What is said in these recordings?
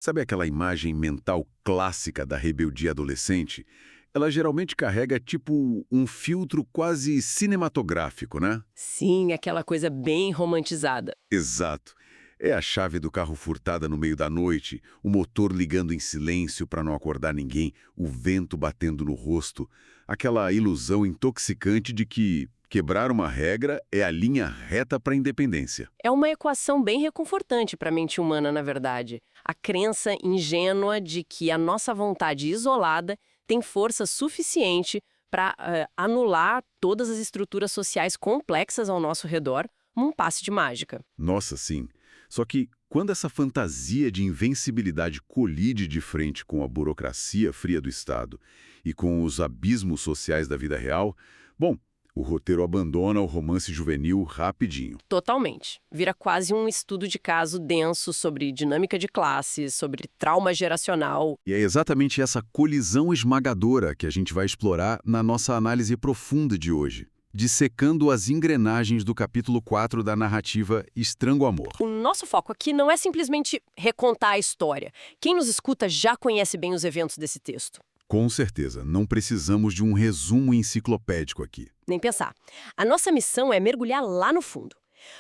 Sabe aquela imagem mental clássica da rebeldia adolescente? Ela geralmente carrega tipo um filtro quase cinematográfico, né? Sim, aquela coisa bem romantizada. Exato. É a chave do carro furtada no meio da noite, o motor ligando em silêncio para não acordar ninguém, o vento batendo no rosto, aquela ilusão intoxicante de que quebrar uma regra é a linha reta para a independência. É uma equação bem reconfortante para a mente humana, na verdade. A crença ingênua de que a nossa vontade isolada tem força suficiente para anular todas as estruturas sociais complexas ao nosso redor num passe de mágica. Nossa, sim. Só que quando essa fantasia de invencibilidade colide de frente com a burocracia fria do Estado e com os abismos sociais da vida real, bom, o roteiro abandona o romance juvenil rapidinho. Totalmente. Vira quase um estudo de caso denso sobre dinâmica de classes, sobre trauma geracional. E é exatamente essa colisão esmagadora que a gente vai explorar na nossa análise profunda de hoje, dissecando as engrenagens do capítulo 4 da narrativa Estrango Amor. O nosso foco aqui não é simplesmente recontar a história. Quem nos escuta já conhece bem os eventos desse texto. Com certeza, não precisamos de um resumo enciclopédico aqui. Nem pensar. A nossa missão é mergulhar lá no fundo.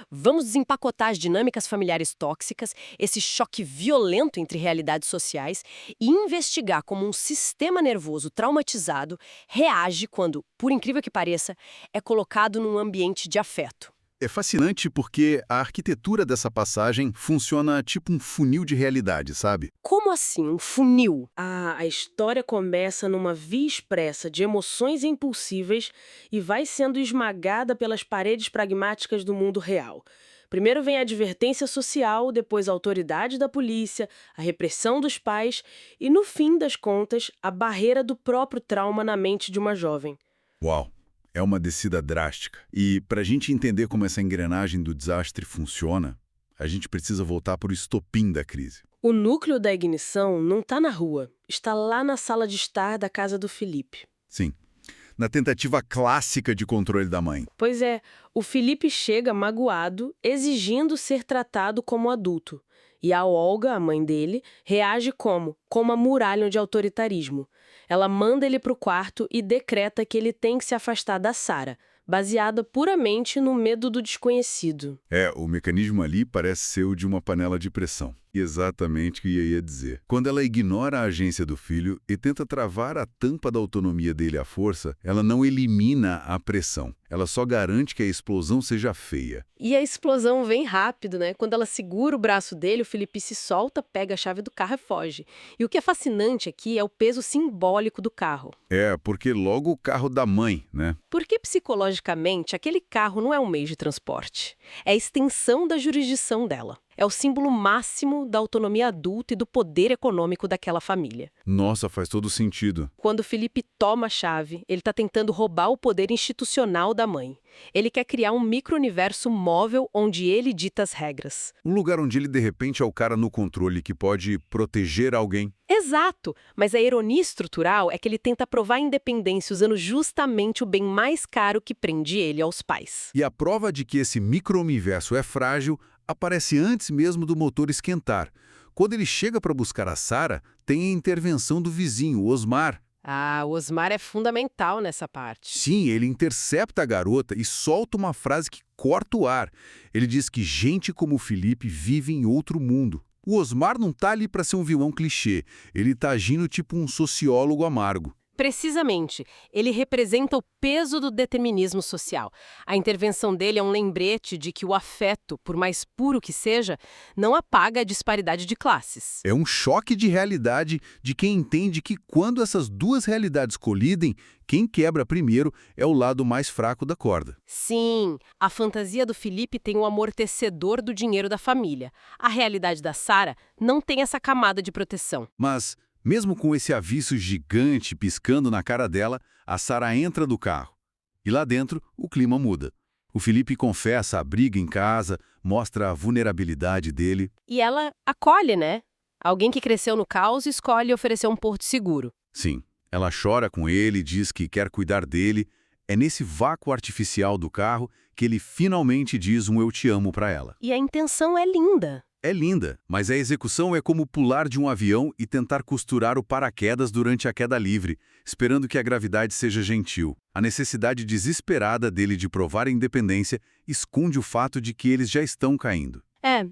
Vamos desempacotar as dinâmicas familiares tóxicas, esse choque violento entre realidades sociais e investigar como um sistema nervoso traumatizado reage quando, por incrível que pareça, é colocado num ambiente de afeto. É fascinante porque a arquitetura dessa passagem funciona tipo um funil de realidade, sabe? Como assim? Um funil? A história começa numa via expressa de emoções impulsíveis e vai sendo esmagada pelas paredes pragmáticas do mundo real. Primeiro vem a advertência social, depois a autoridade da polícia, a repressão dos pais e, no fim das contas, a barreira do próprio trauma na mente de uma jovem. Uau! É uma descida drástica. E para a gente entender como essa engrenagem do desastre funciona, a gente precisa voltar para o estopim da crise. O núcleo da ignição não está na rua, está lá na sala de estar da casa do Felipe. Sim, na tentativa clássica de controle da mãe. Pois é, o Felipe chega magoado, exigindo ser tratado como adulto. E a Olga, a mãe dele, reage como? Com uma muralha de autoritarismo. Ela manda ele para o quarto e decreta que ele tem que se afastar da Sara, baseada puramente no medo do desconhecido. O mecanismo ali parece ser o de uma panela de pressão. Exatamente o que eu ia dizer. Quando ela ignora a agência do filho e tenta travar a tampa da autonomia dele à força, ela não elimina a pressão. Ela só garante que a explosão seja feia. E a explosão vem rápido, né? Quando ela segura o braço dele, o Felipe se solta, pega a chave do carro e foge. E o que é fascinante aqui é o peso simbólico do carro. Porque logo o carro da mãe, né? Porque psicologicamente aquele carro não é um meio de transporte. É a extensão da jurisdição dela. É o símbolo máximo da autonomia adulta e do poder econômico daquela família. Nossa, faz todo sentido. Quando Felipe toma a chave, ele está tentando roubar o poder institucional da mãe. Ele quer criar um micro-universo móvel onde ele dita as regras. Um lugar onde ele, de repente, é o cara no controle que pode proteger alguém. Exato! Mas a ironia estrutural é que ele tenta provar a independência usando justamente o bem mais caro que prende ele aos pais. E a prova de que esse micro-universo é frágil aparece antes mesmo do motor esquentar. Quando ele chega para buscar a Sara, tem a intervenção do vizinho, Osmar. O Osmar é fundamental nessa parte. Sim, ele intercepta a garota e solta uma frase que corta o ar. Ele diz que gente como o Felipe vive em outro mundo. O Osmar não tá ali para ser um vilão clichê. Ele tá agindo tipo um sociólogo amargo. Precisamente, ele representa o peso do determinismo social. A intervenção dele é um lembrete de que o afeto, por mais puro que seja, não apaga a disparidade de classes. É um choque de realidade de quem entende que quando essas duas realidades colidem, quem quebra primeiro é o lado mais fraco da corda. Sim, a fantasia do Felipe tem o amortecedor do dinheiro da família. A realidade da Sara não tem essa camada de proteção. Mas mesmo com esse aviso gigante piscando na cara dela, a Sara entra do carro. E lá dentro, o clima muda. O Felipe confessa a briga em casa, mostra a vulnerabilidade dele. E ela acolhe, né? Alguém que cresceu no caos escolhe oferecer um porto seguro. Sim, ela chora com ele, diz que quer cuidar dele. É nesse vácuo artificial do carro que ele finalmente diz um eu te amo para ela. E a intenção é linda. é linda, mas a execução é como pular de um avião e tentar costurar o paraquedas durante a queda livre, esperando que a gravidade seja gentil. A necessidade desesperada dele de provar a independência esconde o fato de que eles já estão caindo.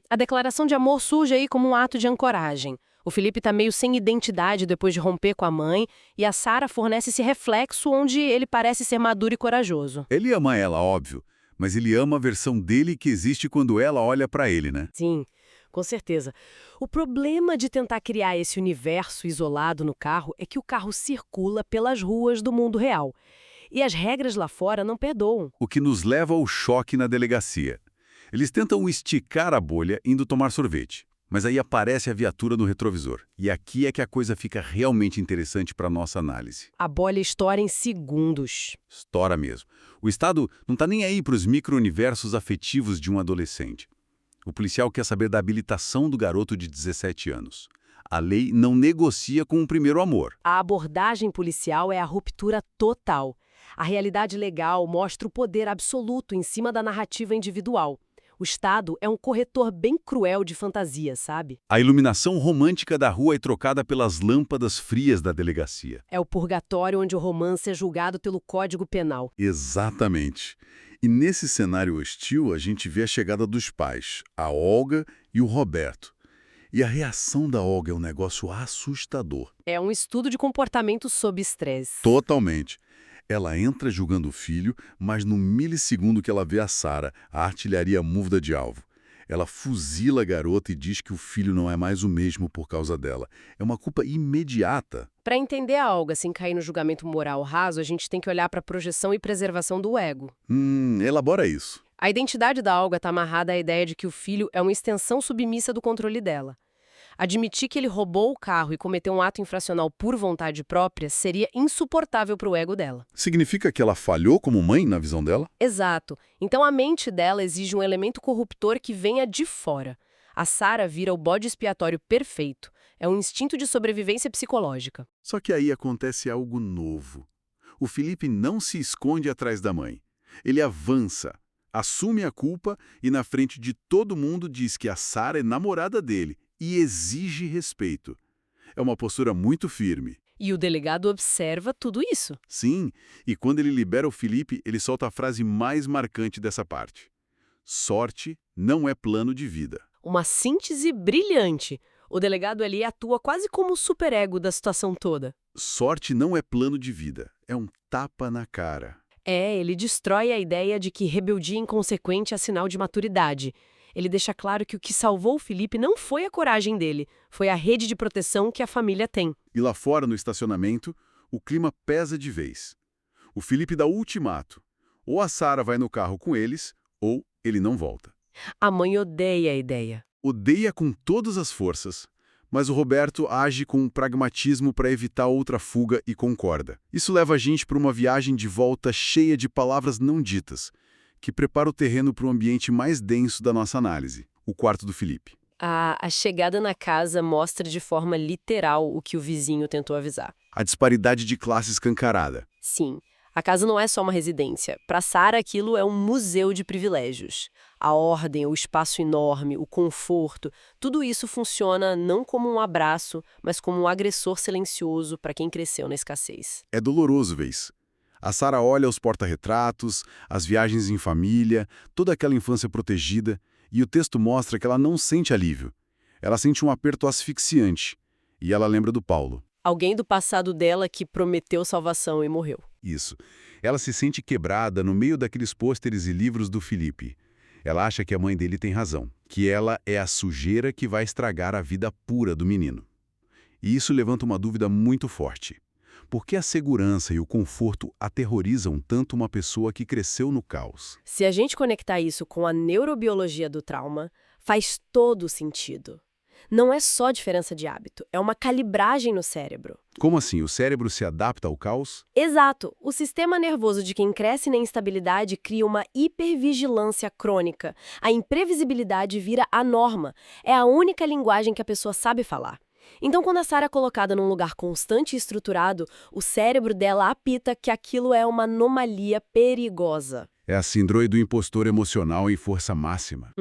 A declaração de amor surge aí como um ato de ancoragem. O Felipe tá meio sem identidade depois de romper com a mãe, e a Sarah fornece esse reflexo onde ele parece ser maduro e corajoso. Ele ama ela, óbvio, mas ele ama a versão dele que existe quando ela olha pra ele, né? Sim, com certeza. O problema de tentar criar esse universo isolado no carro é que o carro circula pelas ruas do mundo real. E as regras lá fora não perdoam. O que nos leva ao choque na delegacia. Eles tentam esticar a bolha indo tomar sorvete, mas aí aparece a viatura no retrovisor. E aqui é que a coisa fica realmente interessante para nossa análise. A bolha estoura em segundos. Estoura mesmo. O Estado não está nem aí para os micro-universos afetivos de um adolescente. O policial quer saber da habilitação do garoto de 17 anos. A lei não negocia com o primeiro amor. A abordagem policial é a ruptura total. A realidade legal mostra o poder absoluto em cima da narrativa individual. O Estado é um corretor bem cruel de fantasia, sabe? A iluminação romântica da rua é trocada pelas lâmpadas frias da delegacia. É o purgatório onde o romance é julgado pelo Código Penal. Exatamente. E nesse cenário hostil, a gente vê a chegada dos pais, a Olga e o Roberto. E a reação da Olga é um negócio assustador. É um estudo de comportamento sob estresse. Totalmente. Ela entra julgando o filho, mas no milissegundo que ela vê a Sarah, a artilharia muda de alvo. Ela fuzila a garota e diz que o filho não é mais o mesmo por causa dela. É uma culpa imediata. Para entender a Olga sem cair no julgamento moral raso, a gente tem que olhar para a projeção e preservação do ego. Elabora isso. A identidade da Olga está amarrada à ideia de que o filho é uma extensão submissa do controle dela. Admitir que ele roubou o carro e cometeu um ato infracional por vontade própria seria insuportável para o ego dela. Significa que ela falhou como mãe na visão dela? Exato. Então a mente dela exige um elemento corruptor que venha de fora. A Sarah vira o bode expiatório perfeito. É um instinto de sobrevivência psicológica. Só que aí acontece algo novo. O Felipe não se esconde atrás da mãe. Ele avança, assume a culpa e na frente de todo mundo diz que a Sarah é namorada dele e exige respeito. É uma postura muito firme. E o delegado observa tudo isso. Sim, e quando ele libera o Felipe, ele solta a frase mais marcante dessa parte. Sorte não é plano de vida. Uma síntese brilhante. O delegado ali atua quase como o superego da situação toda. Sorte não é plano de vida, é um tapa na cara. Ele destrói a ideia de que rebeldia inconsequente é sinal de maturidade. Ele deixa claro que o que salvou o Felipe não foi a coragem dele, foi a rede de proteção que a família tem. E lá fora, no estacionamento, o clima pesa de vez. O Felipe dá o ultimato. Ou a Sarah vai no carro com eles, ou ele não volta. A mãe odeia a ideia. Odeia com todas as forças, mas o Roberto age com um pragmatismo para evitar outra fuga e concorda. Isso leva a gente para uma viagem de volta cheia de palavras não ditas, que prepara o terreno para o ambiente mais denso da nossa análise, o quarto do Felipe. A chegada na casa mostra de forma literal o que o vizinho tentou avisar. A disparidade de classe escancarada. Sim, a casa não é só uma residência. Para Sarah, aquilo é um museu de privilégios. A ordem, o espaço enorme, o conforto, tudo isso funciona não como um abraço, mas como um agressor silencioso para quem cresceu na escassez. É doloroso ver isso. A Sarah olha os porta-retratos, as viagens em família, toda aquela infância protegida, e o texto mostra que ela não sente alívio. Ela sente um aperto asfixiante. E ela lembra do Paulo. Alguém do passado dela que prometeu salvação e morreu. Isso. Ela se sente quebrada no meio daqueles pôsteres e livros do Felipe. Ela acha que a mãe dele tem razão, que ela é a sujeira que vai estragar a vida pura do menino. E isso levanta uma dúvida muito forte. Por que a segurança e o conforto aterrorizam tanto uma pessoa que cresceu no caos? Se a gente conectar isso com a neurobiologia do trauma, faz todo sentido. Não é só diferença de hábito, é uma calibragem no cérebro. Como assim? O cérebro se adapta ao caos? Exato. O sistema nervoso de quem cresce na instabilidade cria uma hipervigilância crônica. A imprevisibilidade vira a norma. É a única linguagem que a pessoa sabe falar. Então, quando a Sarah é colocada num lugar constante e estruturado, o cérebro dela apita que aquilo é uma anomalia perigosa. É a síndrome do impostor emocional em força máxima.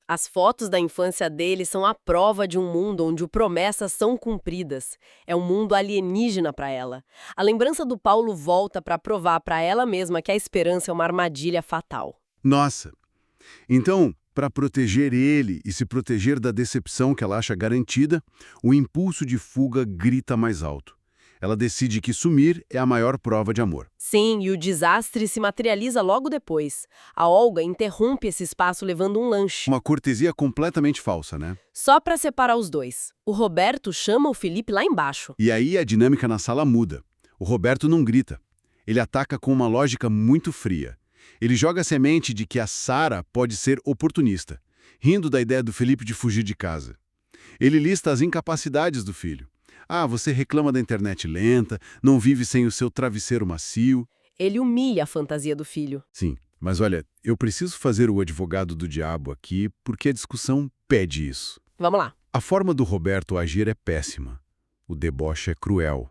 As fotos da infância dele são a prova de um mundo onde promessas são cumpridas. É um mundo alienígena para ela. A lembrança do Paulo volta para provar para ela mesma que a esperança é uma armadilha fatal. Nossa! Então, para proteger ele e se proteger da decepção que ela acha garantida, o impulso de fuga grita mais alto. Ela decide que sumir é a maior prova de amor. Sim, e o desastre se materializa logo depois. A Olga interrompe esse espaço levando um lanche. Uma cortesia completamente falsa, né? Só para separar os dois. O Roberto chama o Felipe lá embaixo. E aí a dinâmica na sala muda. O Roberto não grita. Ele ataca com uma lógica muito fria. Ele joga a semente de que a Sara pode ser oportunista, rindo da ideia do Felipe de fugir de casa. Ele lista as incapacidades do filho. Ah, você reclama da internet lenta, não vive sem o seu travesseiro macio. Ele humilha a fantasia do filho. Sim, mas olha, eu preciso fazer o advogado do diabo aqui porque a discussão pede isso. Vamos lá. A forma do Roberto agir é péssima. O deboche é cruel.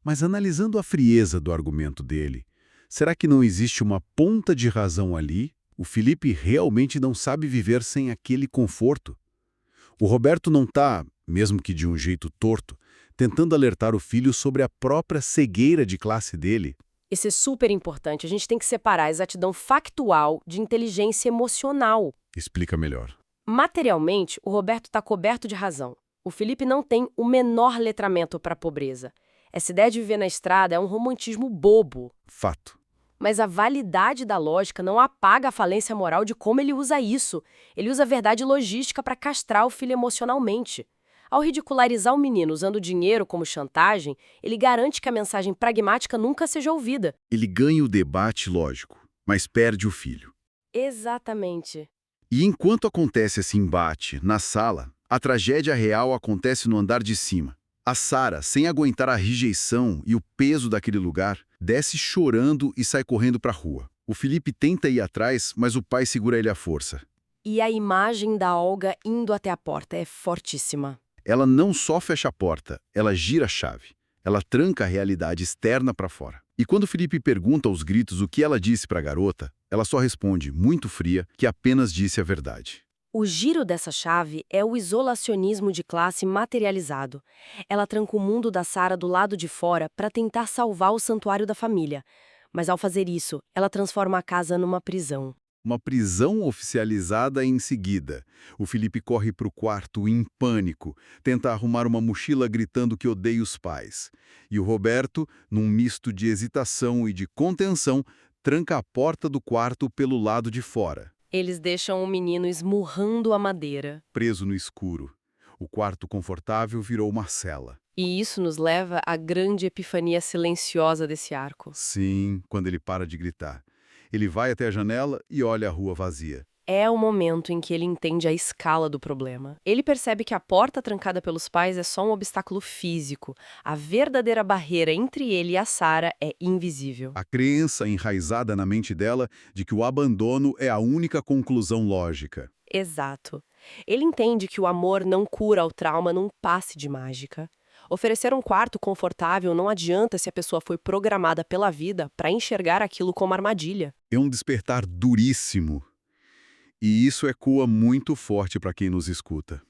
Mas analisando a frieza do argumento dele, será que não existe uma ponta de razão ali? O Felipe realmente não sabe viver sem aquele conforto. O Roberto não está, mesmo que de um jeito torto, tentando alertar o filho sobre a própria cegueira de classe dele. Isso é super importante. A gente tem que separar a exatidão factual de inteligência emocional. Explica melhor. Materialmente, o Roberto está coberto de razão. O Felipe não tem o menor letramento para a pobreza. Essa ideia de viver na estrada é um romantismo bobo. Fato. Mas a validade da lógica não apaga a falência moral de como ele usa isso. Ele usa a verdade logística para castrar o filho emocionalmente. Ao ridicularizar o menino usando dinheiro como chantagem, ele garante que a mensagem pragmática nunca seja ouvida. Ele ganha o debate lógico, mas perde o filho. Exatamente. E enquanto acontece esse embate na sala, a tragédia real acontece no andar de cima. A Sara, sem aguentar a rejeição e o peso daquele lugar, desce chorando e sai correndo para a rua. O Felipe tenta ir atrás, mas o pai segura ele à força. E a imagem da Olga indo até a porta é fortíssima. Ela não só fecha a porta, ela gira a chave. Ela tranca a realidade externa para fora. E quando Felipe pergunta aos gritos o que ela disse para a garota, ela só responde, muito fria, que apenas disse a verdade. O giro dessa chave é o isolacionismo de classe materializado. Ela tranca o mundo da Sara do lado de fora para tentar salvar o santuário da família. Mas ao fazer isso, ela transforma a casa numa prisão. Uma prisão oficializada em seguida. O Felipe corre para o quarto em pânico, tenta arrumar uma mochila gritando que odeia os pais. E o Roberto, num misto de hesitação e de contenção, tranca a porta do quarto pelo lado de fora. Eles deixam o menino esmurrando a madeira. Preso no escuro. O quarto confortável virou uma cela. E isso nos leva à grande epifania silenciosa desse arco. Sim, quando ele para de gritar. Ele vai até a janela e olha a rua vazia. É o momento em que ele entende a escala do problema. Ele percebe que a porta trancada pelos pais é só um obstáculo físico. A verdadeira barreira entre ele e a Sara é invisível. A crença enraizada na mente dela de que o abandono é a única conclusão lógica. Exato. Ele entende que o amor não cura o trauma num passe de mágica. Oferecer um quarto confortável não adianta se a pessoa foi programada pela vida para enxergar aquilo como armadilha. É um despertar duríssimo. E isso ecoa muito forte para quem nos escuta.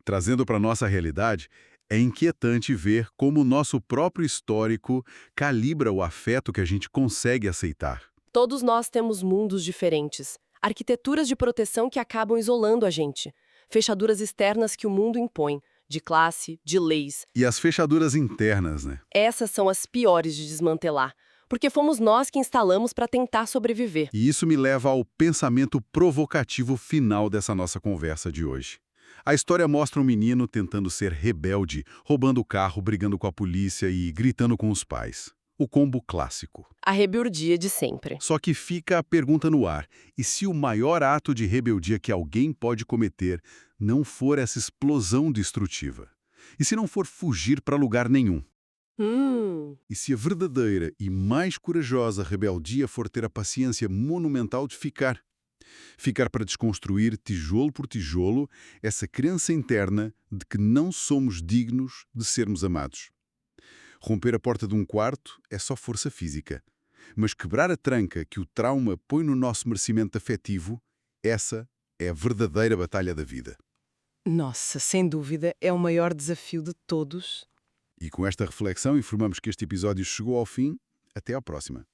Trazendo para nossa realidade, é inquietante ver como o nosso próprio histórico calibra o afeto que a gente consegue aceitar. Todos nós temos mundos diferentes, arquiteturas de proteção que acabam isolando a gente, fechaduras externas que o mundo impõe, de classe, de leis. E as fechaduras internas, né? Essas são as piores de desmantelar, porque fomos nós que instalamos para tentar sobreviver. E isso me leva ao pensamento provocativo final dessa nossa conversa de hoje. A história mostra um menino tentando ser rebelde, roubando o carro, brigando com a polícia e gritando com os pais. O combo clássico. A rebeldia de sempre. Só que fica a pergunta no ar: e se o maior ato de rebeldia que alguém pode cometer não for essa explosão destrutiva? E se não for fugir para lugar nenhum? E se a verdadeira e mais corajosa rebeldia for ter a paciência monumental de ficar? Ficar para desconstruir, tijolo por tijolo, essa crença interna de que não somos dignos de sermos amados. Romper a porta de um quarto é só força física. Mas quebrar a tranca que o trauma põe no nosso merecimento afetivo, essa É a verdadeira batalha da vida. Nossa, sem dúvida, é o maior desafio de todos. E com esta reflexão informamos que este episódio chegou ao fim. Até à próxima.